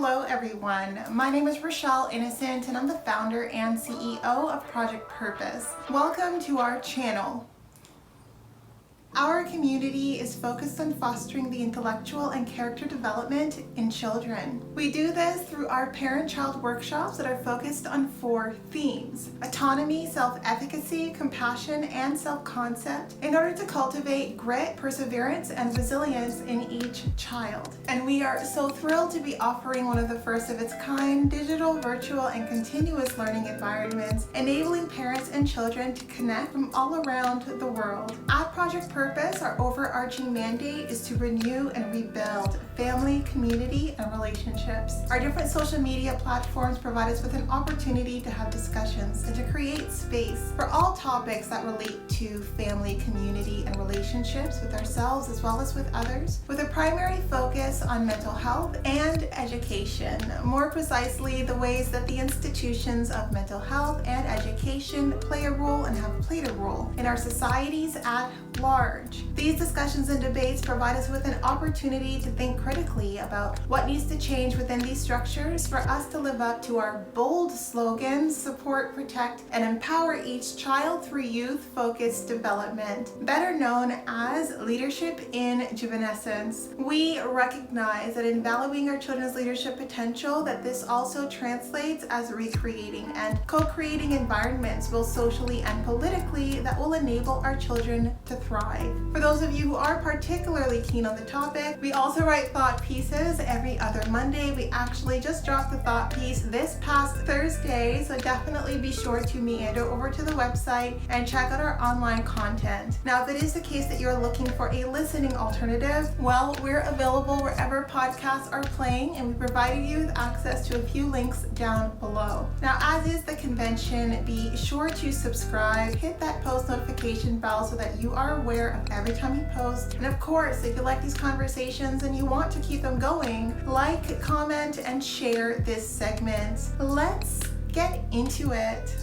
Hello everyone, my name is Rochelle Innocent and I'm the founder and CEO of Project Purpose. Welcome to our channel. Our community is focused on fostering the intellectual and character development in children. We do this through our parent-child workshops that are focused on 4 themes: autonomy, self-efficacy, compassion, and self-concept, in order to cultivate grit, perseverance, and resilience in each child. And we are so thrilled to be offering one of the first of its kind digital, virtual, and continuous learning environments, enabling parents and children to connect from all around the world. At Project Purpose, our overarching mandate is to renew and rebuild family, community, and relationships. Our different social media platforms provide us with an opportunity to have discussions and to create space for all topics that relate to family, community, and relationships with ourselves as well as with others, with a primary focus on mental health and education. More precisely, the ways that the institutions of mental health and education play a role and have played a role in our societies at large. These discussions and debates provide us with an opportunity to think critically about what needs to change within these structures for us to live up to our bold slogans: support, protect, and empower each child through youth-focused development, better known as leadership in juvenescence. We recognize that in valuing our children's leadership potential, that this also translates as recreating and co-creating environments, both socially and politically, that will enable our children to thrive. For those of you who are particularly keen on the topic, we also write thought pieces every other Monday. We actually just dropped the thought piece this past Thursday, so definitely be sure to meander over to the website and check out our online content. Now, if it is the case that you're looking for a listening alternative, well, we're available wherever podcasts are playing, and we provided you with access to a few links down below. Now, as is the convention, be sure to subscribe, hit that post notification bell so that you are aware of every time we post. And of course, if you like these conversations and you want to keep them going, like, comment, and share this segment. Let's get into it.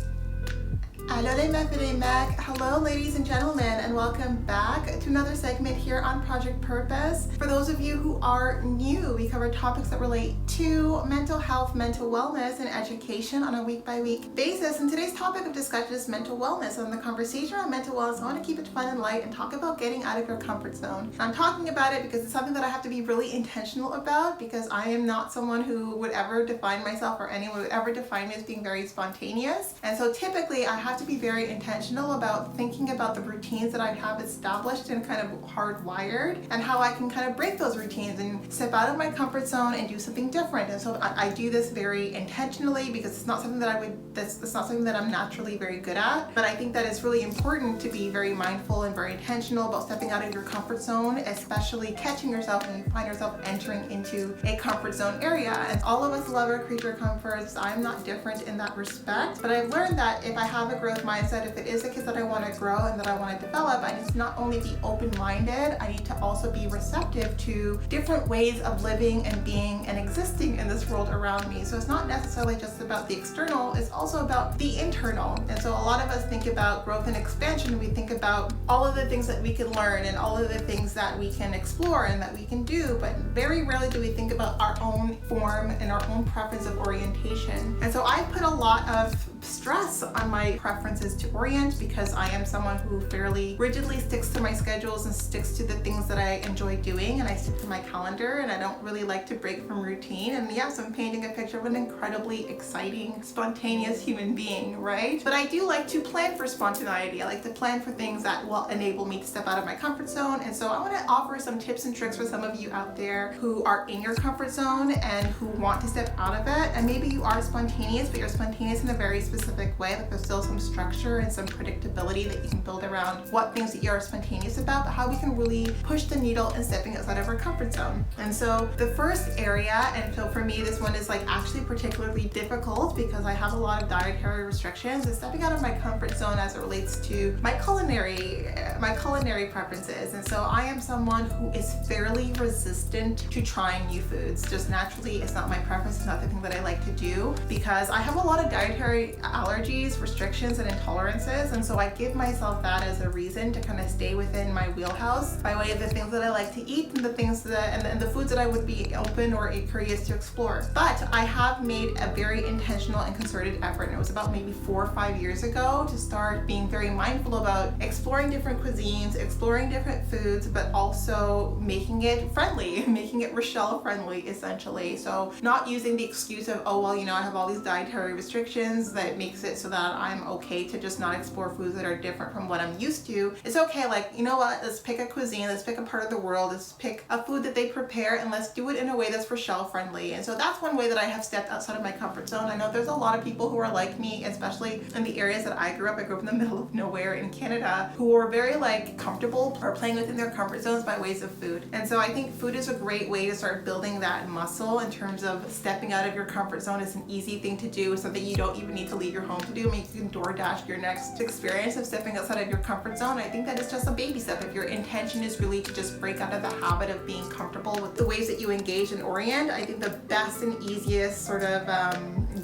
Allô les meufs et les mecs. Hello ladies and gentlemen, and welcome back to another segment here on Project Purpose. For those of you who are new, we cover topics that relate to mental health, mental wellness, and education on a week-by-week basis. And today's topic of discussion is mental wellness. And the conversation around mental wellness, I want to keep it fun and light and talk about getting out of your comfort zone. And I'm talking about it because it's something that I have to be really intentional about, because I am not someone who would ever define myself, or anyone would ever define me, as being very spontaneous. And so typically I have to be very intentional about thinking about the routines that I have established and kind of hardwired, and how I can kind of break those routines and step out of my comfort zone and do something different. And so I do this very intentionally, because it's not something that that's not something that I'm naturally very good at. But I think that it's really important to be very mindful and very intentional about stepping out of your comfort zone, especially catching yourself when you find yourself entering into a comfort zone area. And all of us love our creature comforts. I'm not different in that respect, but I've learned that if I have a growth mindset, if it is the case that I want to grow and that I want to develop, I need to not only be open-minded, I need to also be receptive to different ways of living and being and existing in this world around me. So it's not necessarily just about the external, it's also about the internal. And so a lot of us think about growth and expansion, we think about all of the things that we can learn and all of the things that we can explore and that we can do, but very rarely do we think about our own form and our own preference of orientation. And so I put a lot of stress on my preferences to orient, because I am someone who fairly rigidly sticks to my schedules and sticks to the things that I enjoy doing, and I stick to my calendar, and I don't really like to break from routine. And yes, I'm painting a picture of an incredibly exciting, spontaneous human being, right? But I do like to plan for spontaneity. I like to plan for things that will enable me to step out of my comfort zone. And so I want to offer some tips and tricks for some of you out there who are in your comfort zone and who want to step out of it. And maybe you are spontaneous, but you're spontaneous in a very specific way, that there's still some structure and some predictability that you can build around what things that you're spontaneous about, but how we can really push the needle in stepping outside of our comfort zone. And so the first area, and so for me this one is like actually particularly difficult because I have a lot of dietary restrictions, is stepping out of my comfort zone as it relates to my culinary preferences. And so I am someone who is fairly resistant to trying new foods. Just naturally, it's not my preference, it's not the thing that I like to do, because I have a lot of dietary allergies, restrictions, and intolerances, and so I give myself that as a reason to kind of stay within my wheelhouse by way of the things that I like to eat and the things that and the foods that I would be open or curious to explore. But I have made a very intentional and concerted effort, and it was about maybe 4 or 5 years ago, to start being very mindful about exploring different cuisines, exploring different foods, but also making it friendly, making it Rochelle friendly, essentially. So not using the excuse of, oh, well, you know, I have all these dietary restrictions that makes it so that I'm okay to just not explore foods that are different from what I'm used to. It's okay, like, you know what, let's pick a cuisine, let's pick a part of the world, let's pick a food that they prepare, and let's do it in a way that's Rochelle friendly. And so that's one way that I have stepped outside of my comfort zone. I know there's a lot of people who are like me, especially in the areas that I grew up. I grew up in the middle of nowhere in Canada, who are very like comfortable or playing within their comfort zones by ways of food. And so I think food is a great way to start building that muscle in terms of stepping out of your comfort zone. Is an easy thing to do, something you don't even need to leave your home to do. I mean, you can DoorDash your next experience of stepping outside of your comfort zone. I think that is just a baby step. If your intention is really to just break out of the habit of being comfortable with the ways that you engage and orient, I think the best and easiest sort of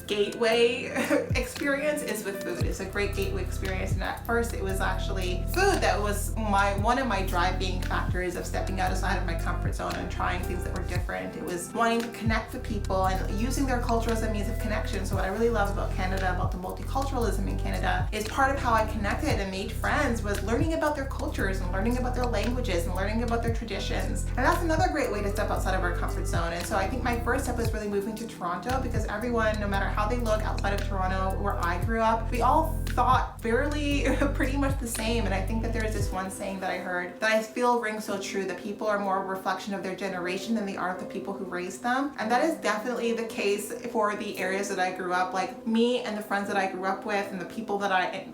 gateway experience is with food. It's a great gateway experience, and at first it was actually food that was one of my driving factors of stepping outside of my comfort zone and trying things that were different. It was wanting to connect with people and using their culture as a means of connection. So what I really love about Canada, about the multiculturalism in Canada, is part of how I connected and made friends was learning about their cultures and learning about their languages and learning about their traditions. And that's another great way to step outside of our comfort zone. And so I think my first step was really moving to Toronto, because everyone, no matter how they look outside of Toronto, where I grew up, we all thought fairly pretty much the same. And I think that there's this one saying that I heard that I feel rings so true, that people are more a reflection of their generation than they are of the people who raised them. And that is definitely the case for the areas that I grew up. Like me and the friends that I grew up with and the people that I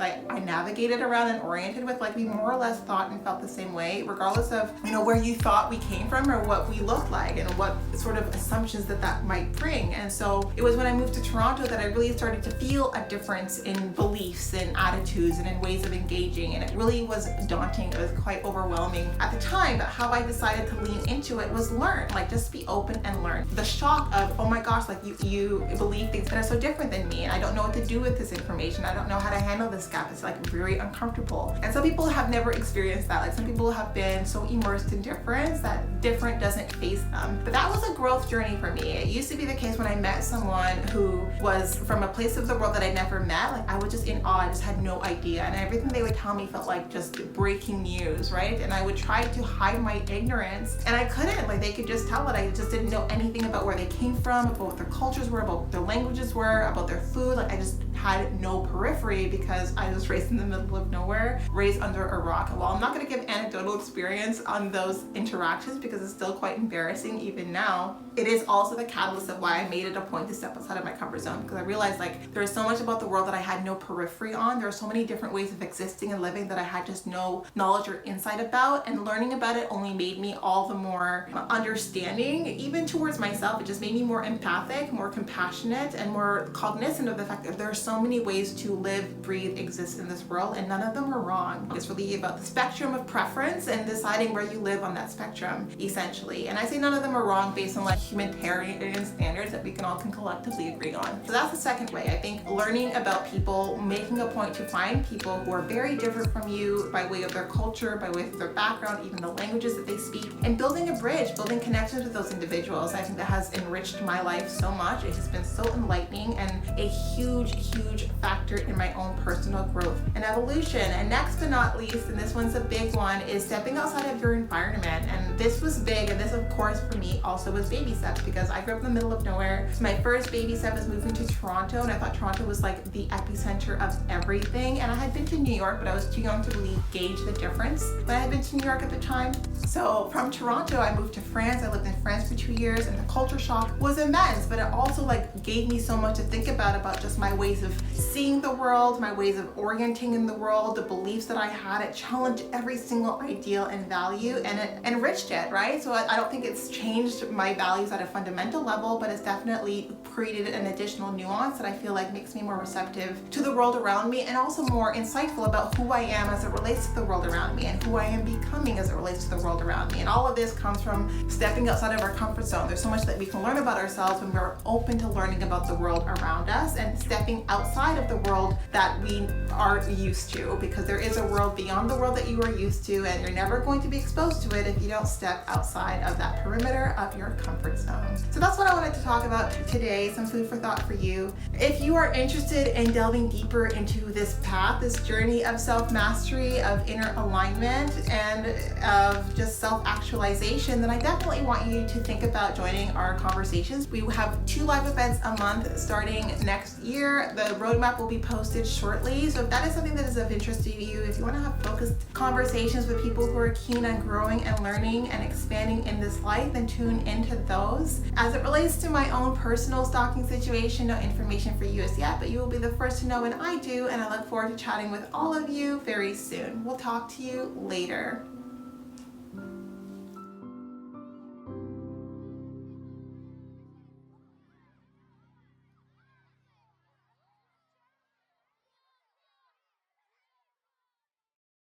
navigated around and oriented with, like we more or less thought and felt the same way, regardless of, you know, where you thought we came from or what we looked like and what sort of assumptions that might bring. And so it was when I moved to Toronto that I really started to feel a difference in beliefs and attitudes and in ways of engaging, and it really was daunting. It was quite overwhelming at the time, but how I decided to lean into it was learn, like just be open and learn. The shock of, oh my gosh, like you believe things that are so different than me, and I don't know what to do with this information. I don't know how to handle this gap. It's like very uncomfortable. And some people have never experienced that. Like some people have been so immersed in difference that different doesn't face them. But that was a growth journey for me. It used to be the case when I met someone who was from a place of the world that I never met, like I was just in awe. I just had no idea, and everything they would tell me felt like just breaking news, right? And I would try to hide my ignorance, and I couldn't. Like they could just tell that I just didn't know anything about where they came from, about what their cultures were, about what their languages were, about their food. Like I just had no periphery because I was raised in the middle of nowhere, raised under a rock. Well, I'm not going to give anecdotal experience on those interactions because it's still quite embarrassing even now. It is also the catalyst of why I made it a point to step outside of my comfort zone, because I realized like there is so much about the world that I had no periphery on. There are so many different ways of existing and living that I had just no knowledge or insight about, and learning about it only made me all the more understanding, even towards myself. It just made me more empathic, more compassionate, and more cognizant of the fact that there are so many ways to live, breathe, exist in this world, and none of them are wrong. It's really about the spectrum of preference and deciding where you live on that spectrum, essentially. And I say none of them are wrong based on like humanitarian standards that we can all collectively agree on. So that's the second way. I think learning about people, making a point to find people who are very different from you by way of their culture, by way of their background, even the languages that they speak, and building a bridge, building connections with those individuals. I think that has enriched my life so much. It has been so enlightening and a huge factor in my own personal growth and evolution. And next but not least, and this one's a big one, is stepping outside of your environment. And this was big, and this of course for me also was baby steps, because I grew up in the middle of nowhere. So my first baby step was moving to Toronto, and I thought Toronto was like the epicenter of everything. And I had been to New York, but I was too young to really gauge the difference. But I had been to New York at the time. So from Toronto, I moved to France. I lived in France for 2 years, and the culture shock was immense, but it also like gave me so much to think about just my ways of seeing the world, my ways of orienting in the world, the beliefs that I had. It challenged every single ideal and value, and it enriched it, right? So I don't think it's changed my values at a fundamental level, but it's definitely created an additional nuance that I feel like makes me more receptive to the world around me, and also more insightful about who I am as it relates to the world around me, and who I am becoming as it relates to the world around me. And all of this comes from stepping outside of our comfort zone. There's so much that we can learn about ourselves when we're open to learning about the world around us, and stepping out outside of the world that we are used to, because there is a world beyond the world that you are used to, and you're never going to be exposed to it if you don't step outside of that perimeter of your comfort zone. So that's what I wanted to talk about today, some food for thought for you. If you are interested in delving deeper into this path, this journey of self-mastery, of inner alignment, and of just self-actualization, then I definitely want you to think about joining our conversations. We have 2 live events a month starting next year. The roadmap will be posted shortly. So if that is something that is of interest to you, if you want to have focused conversations with people who are keen on growing and learning and expanding in this life, then tune into those. As it relates to my own personal stalking situation, no information for you as yet, but you will be the first to know when I do, and I look forward to chatting with all of you very soon. We'll talk to you later.